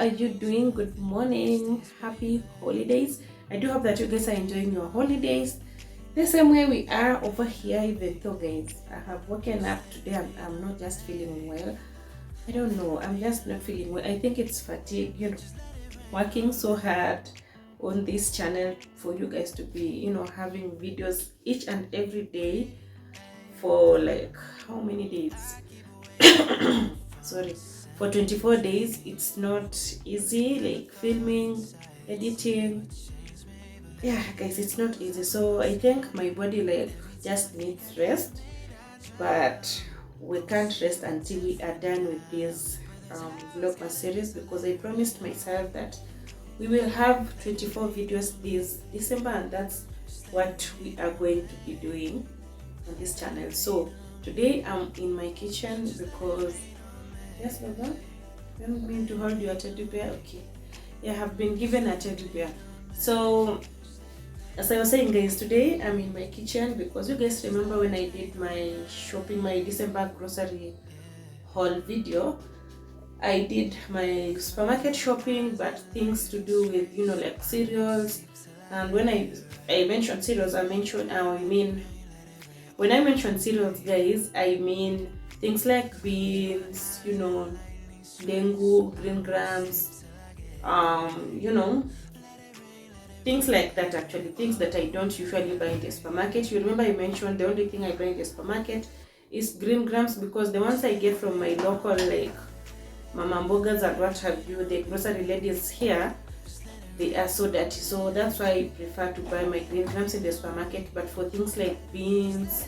are you doing? Good morning, happy holidays. I do hope that you guys are enjoying your holidays the same way we are over here. Even though, guys, I have woken up today, I'm not just feeling well. I don't know, I'm just not feeling well. I think it's fatigue, working so hard on this channel for you guys to be, having videos each and every day for like how many days? Sorry, for 24 days. It's not easy, like filming, editing. Yeah, guys, it's not easy. So I think my body like just needs rest, but we can't rest until we are done with this vlogmas series, because I promised myself that we will have 24 videos this December, and that's what we are going to be doing on this channel. So today I'm in my kitchen because yes, Baba, you don't mean to hold your teddy bear? Okay, yeah, I have been given a teddy bear. So as I was saying, guys, today I'm in my kitchen because you guys remember when I did my shopping, my December grocery haul video, I did my supermarket shopping, but things to do with, like cereals. And when I mentioned cereals, when I mention cereals, guys, I mean things like beans, dengu, green grams, things like that. Actually, things that I don't usually buy in the supermarket. You remember I mentioned the only thing I buy in the supermarket is green grams, because the ones I get from my local, like mama mbogas and what have you, the grocery ladies here, they are so dirty. So that's why I prefer to buy my green grams in the supermarket. But for things like beans,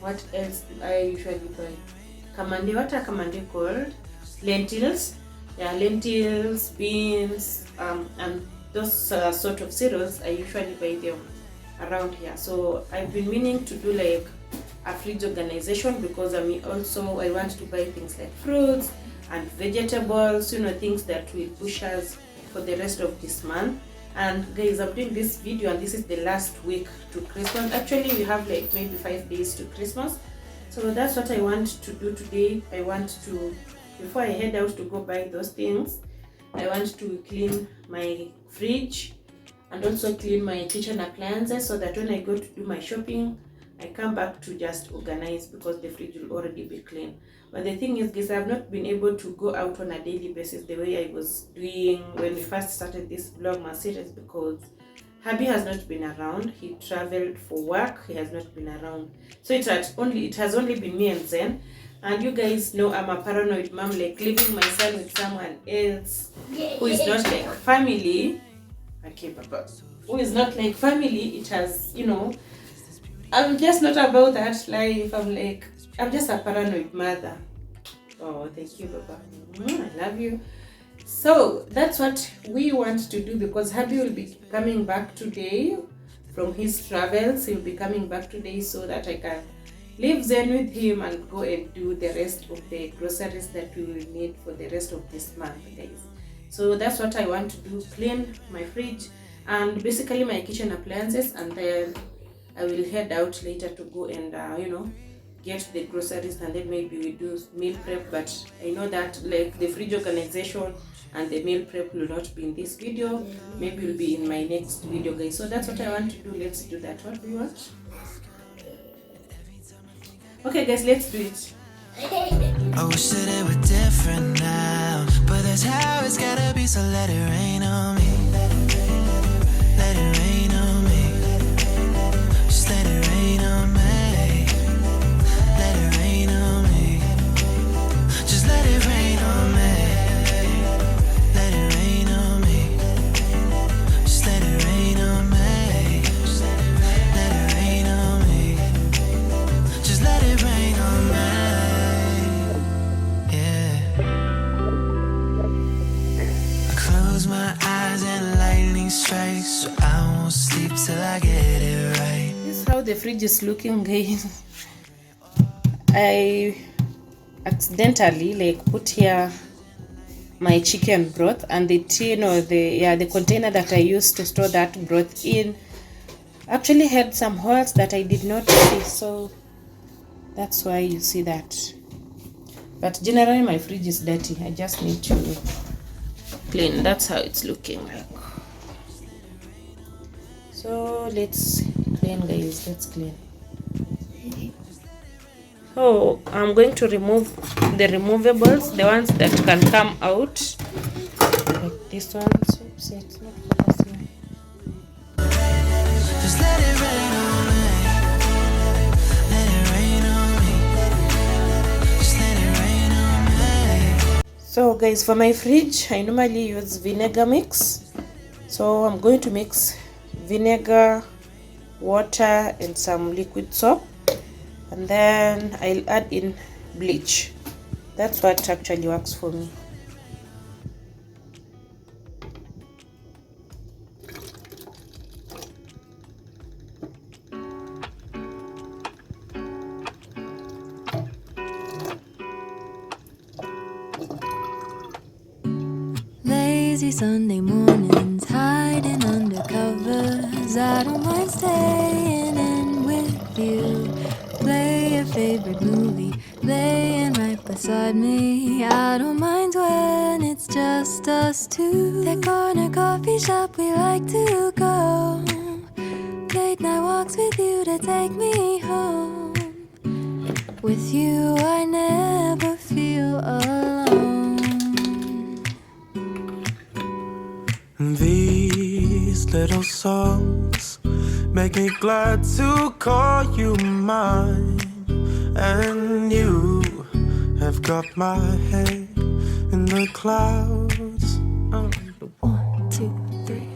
what else do I usually buy? Kamande, what are kamande called? Lentils. Yeah, lentils, beans, and those sort of cereals, I usually buy them around here. So I've been meaning to do like a fridge organization, because I want to buy things like fruits and vegetables, things that will push us for the rest of this month. And guys, I'm doing this video and this is the last week to Christmas. Actually, we have like maybe 5 days to Christmas. So that's what I want to do today. I want to, before I head out to go buy those things, I want to clean my fridge and also clean my kitchen appliances, so that when I go to do my shopping, I come back to just organize, because the fridge will already be clean. But the thing is, guys, I've not been able to go out on a daily basis the way I was doing when we first started this vlogmas series, because hubby has not been around. He traveled for work. He has not been around. So it has only been me and Zen. And you guys know I'm a paranoid mom, like leaving my son with someone else who is not like family. Okay, Papa. Who is not like family. It has, I'm just not about that life. I'm just a paranoid mother. Oh, thank you, Papa. I love you. So that's what we want to do, because hubby will be coming back today from his travels. He'll be coming back today so that I can leave Zen with him and go and do the rest of the groceries that we will need for the rest of this month, guys. So that's what I want to do, clean my fridge and basically my kitchen appliances, and then I will head out later to go and get the groceries, and then maybe we do meal prep. But I know that like the fridge organization and the meal prep will not be in this video. Maybe will be in my next video, guys. So that's what I want to do. Let's do that. What do you want? Okay, guys, let's do it. I wish that it were different now, but that's how it's gotta be. So let it rain on me. Let it rain on me. Just let it rain on me. Let it rain on me. Just let it rain on me. Let it rain on me. Just let it rain on me. Let it rain on me. Just let it rain on me. My eyes and lightning strikes, so I won't sleep till I get it right. This is how the fridge is looking, guys. I accidentally put here my chicken broth, and the tin or the container that I used to store that broth in actually had some holes that I did not see, so that's why you see that. But generally my fridge is dirty. I just need to clean. That's how it's looking like. So let's clean, guys. Let's clean. So I'm going to remove the removables, the ones that can come out, like this one. Oops, it's not focusing. Just let it rain on me. Let it rain on me. Just let it rain on me. So guys, for my fridge, I normally use vinegar mix. So I'm going to mix vinegar, water, and some liquid soap. And then I'll add in bleach. That's what actually works for me. Lazy Sunday mornings, hiding under covers. I don't mind staying in with you. Play your favorite movie, laying right beside me. I don't mind when it's just us two. That corner coffee shop we like to go. Late night walks with you to take me home. With you I never feel alone. These little songs make me glad to call you mine. And you have got my head in the clouds. 1, 2, 3.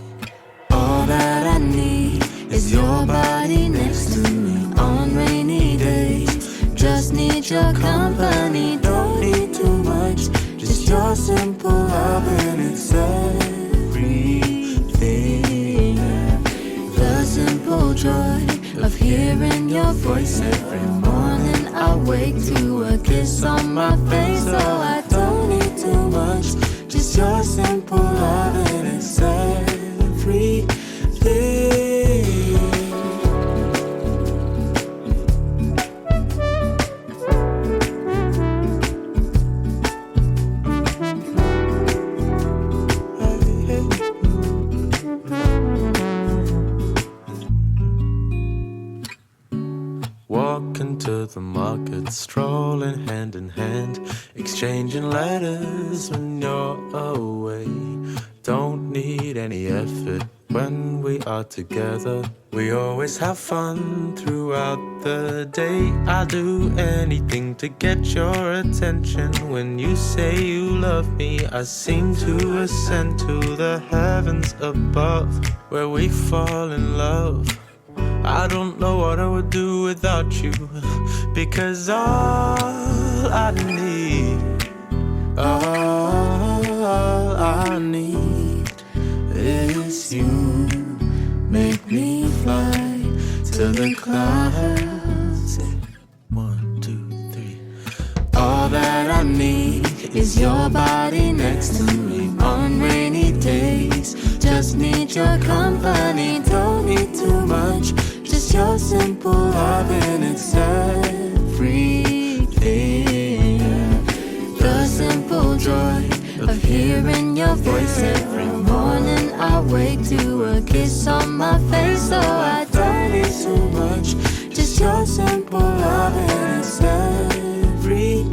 All that I need is your body next to me on rainy days. Just need your company, don't need too much. Just your simple love and it's everything. The simple joy of hearing your voice every morning. I wake to a kiss on my face, so I don't need too much. Just your simple love and it's everything. Walking to the market, strolling hand in hand, exchanging letters when you're away. Don't need any effort when we are together. We always have fun throughout the day. I'll do anything to get your attention. When you say you love me, I seem to ascend to the heavens above, where we fall in love. I don't know what I would do without you, because all I need is you. Make me fly to the clouds. 1, 2, 3. All that I need is your body next to me on rainy days. Just need your company, don't need too much. Just your simple love and it's everything. The simple joy of hearing your voice every morning. I wake to a kiss on my face, so I don't need too much. Just your simple love and it's everything.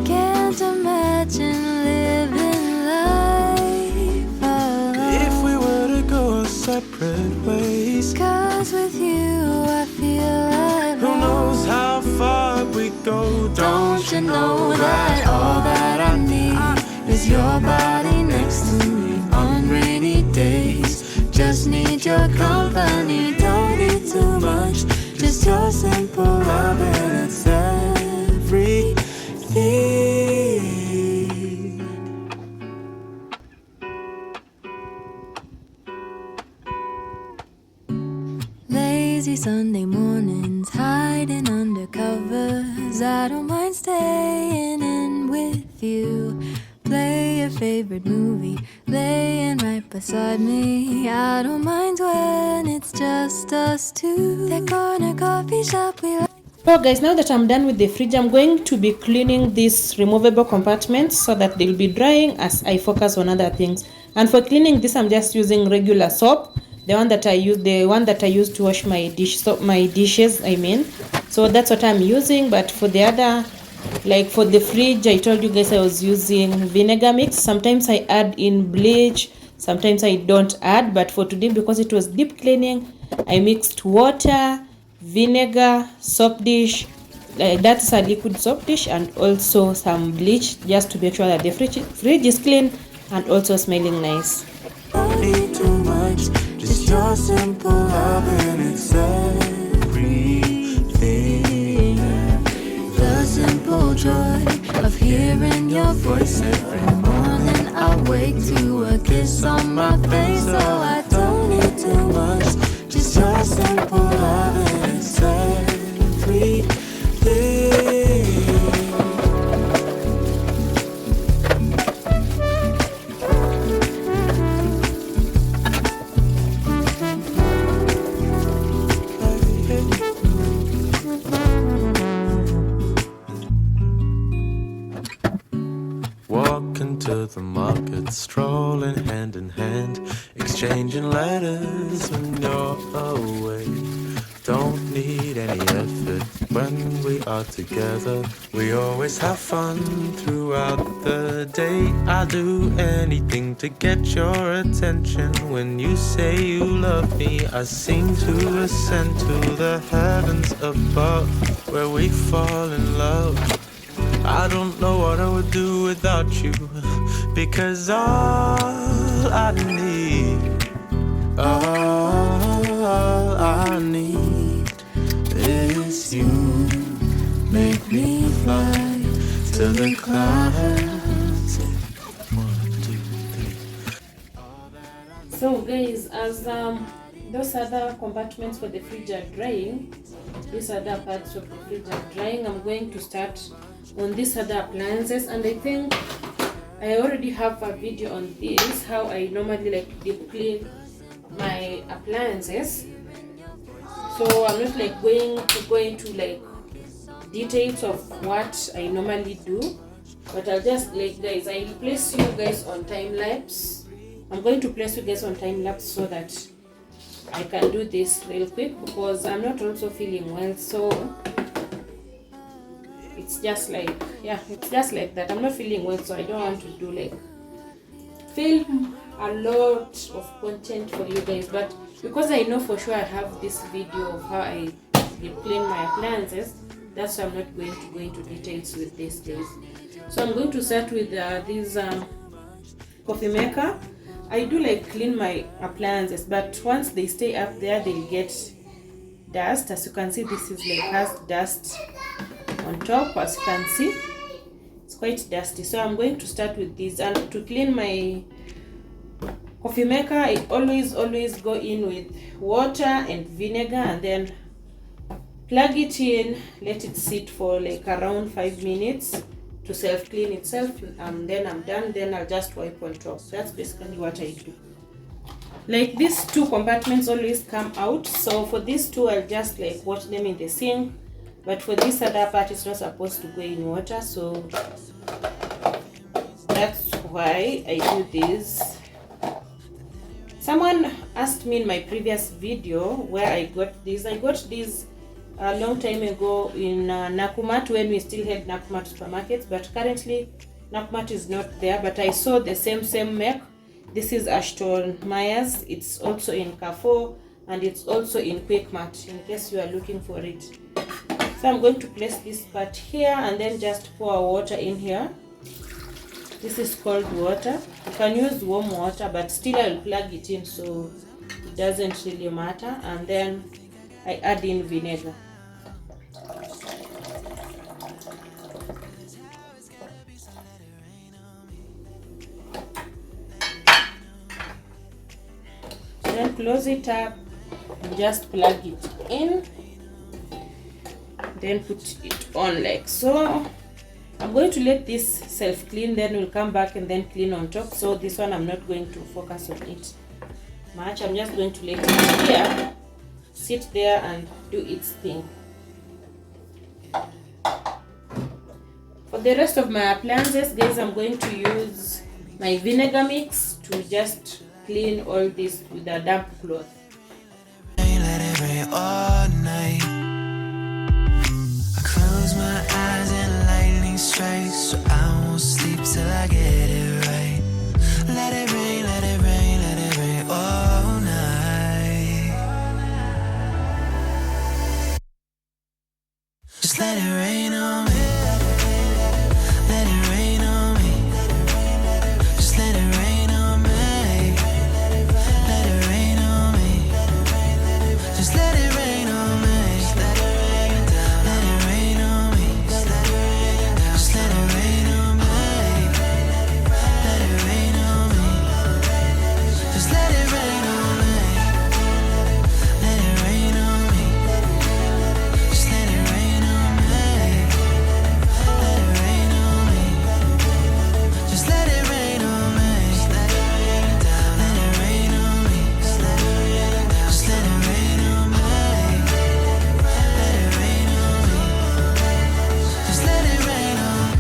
Can't imagine living life alone. If we were to go separate ways, 'Cause with you I feel at who home. knows how far we go? Don't you know that all that I need is your body next to me on rainy days? Just need your company, don't need too much. Just your simple love and it's everything. Lazy Sunday mornings, hiding under covers. I don't mind staying in with you. Play your favorite movie, laying right beside me. I don't mind when it's just us two. That corner coffee shop we like. So guys, now that I'm done with the fridge, I'm going to be cleaning these removable compartments so that they'll be drying as I focus on other things. And for cleaning this, I'm just using regular soap, the one that I use to wash my dishes, I mean. So that's what I'm using. But for the other, like for the fridge, I told you guys I was using vinegar mix. Sometimes I add in bleach, sometimes I don't add, but for today, because it was deep cleaning, I mixed water, vinegar, soap dish, that's a liquid soap dish, and also some bleach, just to make sure that the fridge is clean and also smelling nice. Don't need too much, just your simple love and it's everything. The simple joy of hearing your voice every morning. I wake to a kiss on my face, so I don't need too much. Just your simple love and it's everything. Walking to the market, strolling hand in hand, exchanging letters when you're away. Don't need any effort when we are together. We always have fun throughout the day. I'll do anything to get your attention. When you say you love me, I seem to ascend to the heavens above, where we fall in love. I don't know what I would do without you, because all I need is you. Make me fly to the clouds. 1, 2, 3. So guys, as those other compartments for the fridge are drying, these other parts of the fridge are drying, I'm going to start on these other appliances. And I think I already have a video on this, how I normally like deep clean my appliances. So I'm not like going into like details of what I normally do, but I'll just like, guys, I'll place you guys on time lapse. I'm going to place you guys on time lapse so that I can do this real quick, because I'm not also feeling well. So it's just like, yeah, it's just like that. I'm not feeling well, so I don't want to do like film a lot of content for you guys. But because I know for sure I have this video of how I deep clean my appliances, that's why I'm not going to go into details with this, guys. So I'm going to start with this coffee maker. I do like clean my appliances, but once they stay up there, they'll get dust. As you can see, this is like has dust on top. As you can see, it's quite dusty. So I'm going to start with this. And to clean my coffee maker, I always go in with water and vinegar, and then plug it in, let it sit for like around 5 minutes to self-clean itself, and then I'm done. Then I'll just wipe on top. That's basically what I do. Like these two compartments always come out, so for these two I'll just like wash them in the sink, but for this other part it's not supposed to go in water, so that's why I do this. Someone asked me in my previous video where I got this. I got this a long time ago in Nakumatt, when we still had Nakumatt supermarkets, but currently Nakumatt is not there. But I saw the same make. This is Ashton Myers. It's also in Carrefour, and it's also in Quickmart, in case you are looking for it. So I'm going to place this part here and then just pour water in here. This is cold water. You can use warm water, but still I'll plug it in so it doesn't really matter. And then I add in vinegar. Then close it up and just plug it in, then put it on like so. I'm going to let this self-clean, then we'll come back and then clean on top. So this one I'm not going to focus on it much. I'm just going to let it here sit there and do its thing. the rest of my appliances, guys, I'm going to use my vinegar mix to just clean all this with a damp cloth. Let it rain all night. I close my eyes and lightning strikes, so I won't sleep till I get it right. Let it rain, let it rain, let it rain all night. Just let it rain on me. Let it rain on me. Just let it rain on me. Let it rain on me. Just let it rain on me. Let it rain down. Let it rain on me. Just let it rain down. Just let it rain on me. Let it rain on me. Just let it rain on me. Let it rain on me. Just let it rain on me. Let it rain on me. Just let it rain on me. Let it rain down. Let it rain on me. Just let it rain down. Just let it rain on me. Let it rain on me. Just let it rain on me.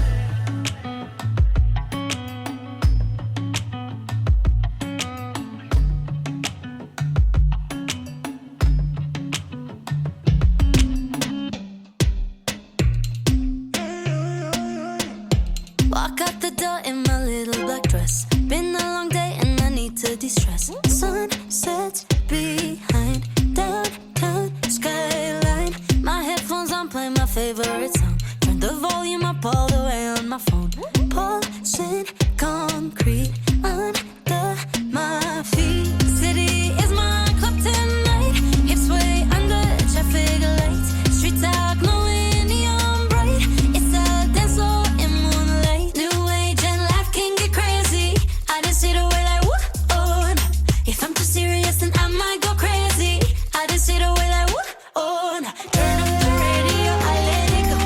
Walk out the door in my little black dress. Been a long day and I need to de-stress. Sun sets behind downtown skyline. My headphones on, play my favorite song. Turn the volume up all the way on my phone. Pulsing concrete under my feet. City is my club tonight. Hips way under traffic lights. Street talk, no neon bright. It's a dance floor in moonlight. New age and life can get crazy. I just see the way like whoop, oh. No. If I'm too serious, then I might go crazy. I just see the way like whoop, oh. No. Turn up the radio, I let it go.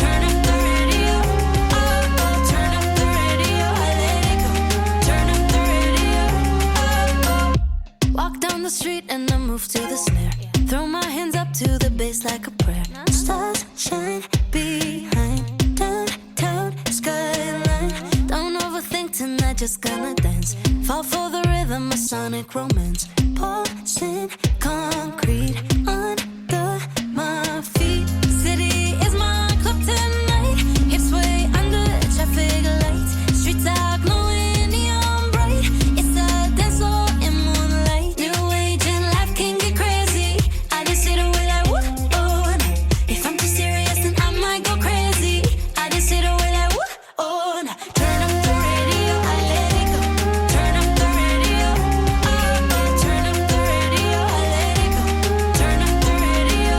Turn up the radio, oh, oh. Turn up the radio, I let it go. Turn up the radio, oh, oh. Walk down the street and I move to the snare. Throw my hands up to the bass like a prayer. Stars shine behind downtown skyline. Don't overthink tonight, just gonna dance. Fall for the rhythm, a sonic romance. Pulsing concrete under my feet. City is my club tonight. Hips way under traffic lights. Street talk, no neon bright. It's a dance floor in moonlight. New age and life can get crazy. I just see the way like whoop, oh. No. If I'm too serious, then I might go crazy. I just see the way like whoop, oh. No. Turn up the radio, I let it go. Turn up the radio, oh, oh. Turn up the radio, I let it go. Turn up the radio,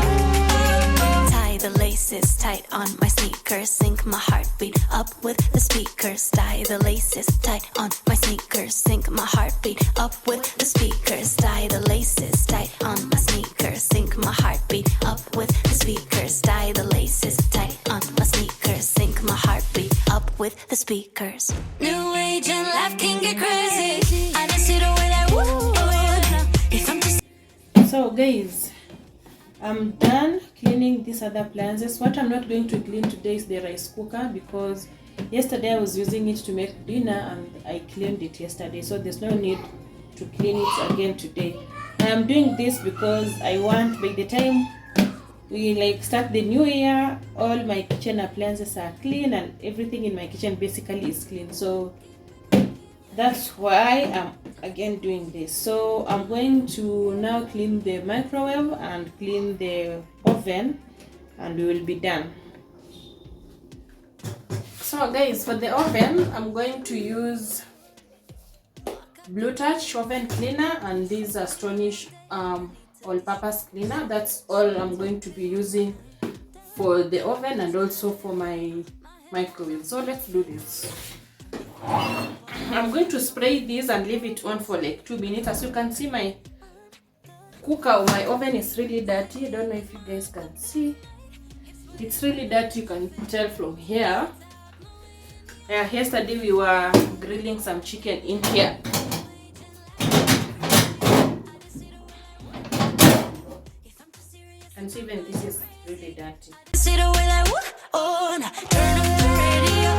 oh, oh. Tie the laces tight on my sneakers. Sync my heartbeat up with the speakers. Tie the laces tight on my sneakers. Sync my heartbeat up with the speakers. Tie the laces tight on my sneakers. Sync my heartbeat up with the speakers. Tie the laces tight on my sneakers. Sync my heartbeat up with the speakers. New age and life can get crazy. I just see the way that woo. If I'm just So guys, I'm done cleaning these other appliances. What I'm not going to clean today is the rice cooker, because yesterday I was using it to make dinner and I cleaned it yesterday, so there's no need to clean it again today. I am doing this because I want, by the time we like start the new year, all my kitchen appliances are clean and everything in my kitchen basically is clean. So that's why I'm again doing this. So I'm going to now clean the microwave and clean the oven and we will be done. So guys, for the oven, I'm going to use Blue Touch oven cleaner and this Astonish all-purpose cleaner. That's all I'm going to be using for the oven and also for my microwave. So let's do this. I'm going to spray this and leave it on for like 2 minutes. As you can see, my cooker or my oven is really dirty. I don't know if you guys can see. It's really dirty, you can tell from here. Yesterday we were grilling some chicken in here. And see, even this is really dirty. see the way that woo, oh. Turn up the radio.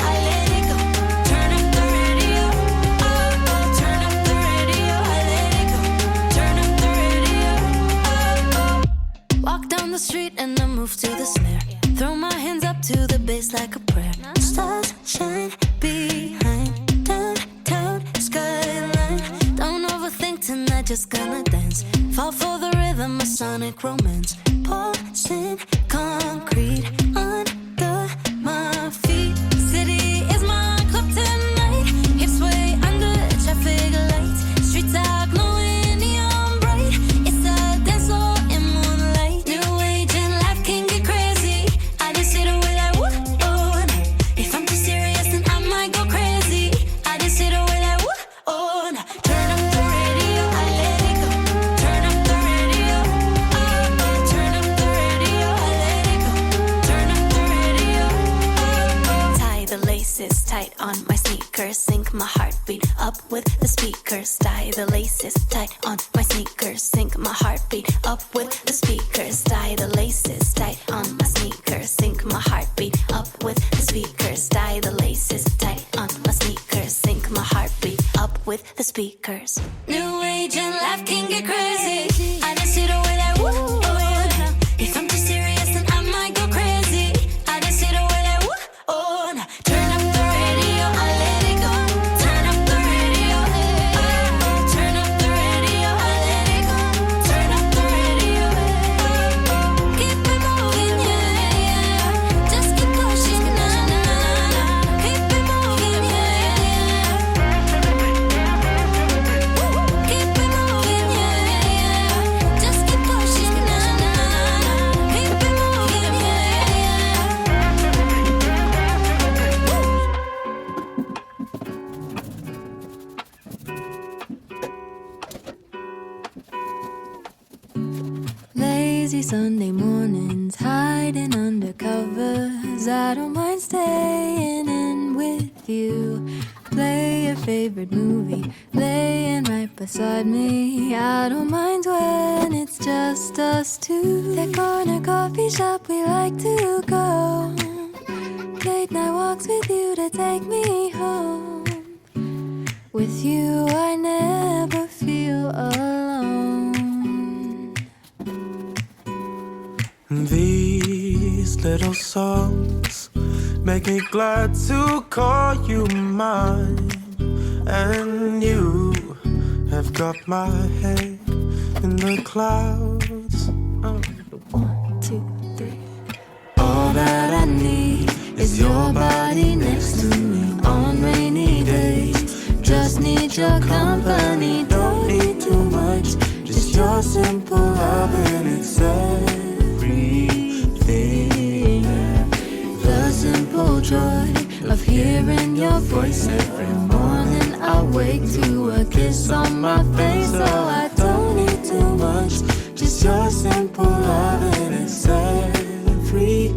just gonna dance. Fall for the rhythm of sonic romance. Pulsing concrete under my feet. City is my club tonight. Hips way under traffic lights. Streets are glowing neon bright. It's a dance floor in moonlight. New age and life can get crazy. I just sit away like whoop, oh. If I'm too serious then I might go crazy. I just sit away like whoop, oh. Turn up the radio, I let it go. Turn up the radio, oh, oh. Turn up the radio, I let it go. Turn up the radio, oh, oh. Tie the laces tight on my sneakers. Sync my heartbeat up with the speakers. Tie the laces tight on my sneakers. Sync my heartbeat up with the speakers. Tie the laces tight on my sneakers. Sync my heartbeat up with the speakers. Tie the laces tight on my sneakers. Sync my heartbeat up with the speakers. New age and life can get crazy. I just sit away like whoop, oh. If I'm too serious then I might go crazy. I just sit away like whoop, oh. Turn up the radio, I let it go. Turn up the radio, oh, oh. Turn up the radio, I let it go. Turn up the radio, oh, oh. Keep it moving, yeah, yeah. Just keep pushing, na na na. Keep it moving, yeah, yeah. Keep it moving, yeah, yeah. Just keep pushing, na na na. Keep it moving, yeah, Lazy Sunday mornings, hiding under covers. I don't mind staying in with you. Play your favorite movie, laying right beside me. I don't mind when it's just us two. That corner coffee shop we like to go. Late night walks with you to take me home. With you I never feel alone. These little songs make me glad to call you mine. And you have got my head in the clouds. Oh. 1, 2, 3. All that I need is your body next to me on rainy days. Just need your company, don't need too much. Just your simple love and it's everything. The simple joy of hearing your voice every morning. I wake to a kiss on my face, so I don't need too much. Just your simple love and it's everything.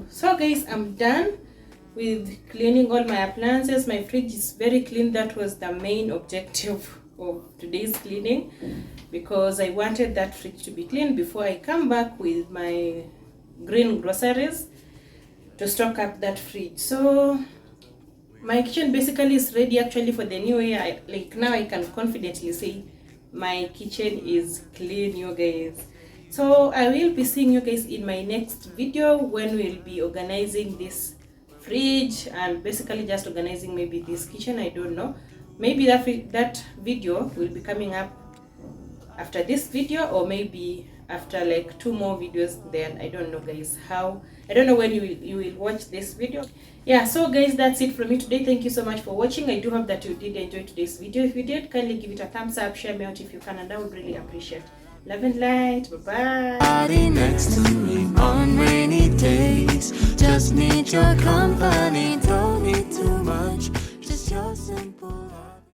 So guys, I'm done with cleaning all my appliances. My fridge is very clean. That was the main objective of today's cleaning, because I wanted that fridge to be clean before I come back with my green groceries to stock up that fridge. So my kitchen basically is ready actually for the new year. Like now I can confidently say my kitchen is clean, you guys. So I will be seeing you guys in my next video when we'll be organizing this fridge and basically just organizing maybe this kitchen. I don't know, maybe that video will be coming up after this video, or maybe after like 2 more videos. Then I don't know guys, I don't know when you will watch this video. Yeah, so guys, that's it from me today. Thank you so much for watching. I do hope that you did enjoy today's video. If you did, kindly give it a thumbs up, share me out if you can, and I would really appreciate. Love and light. Bye bye. Body next to me.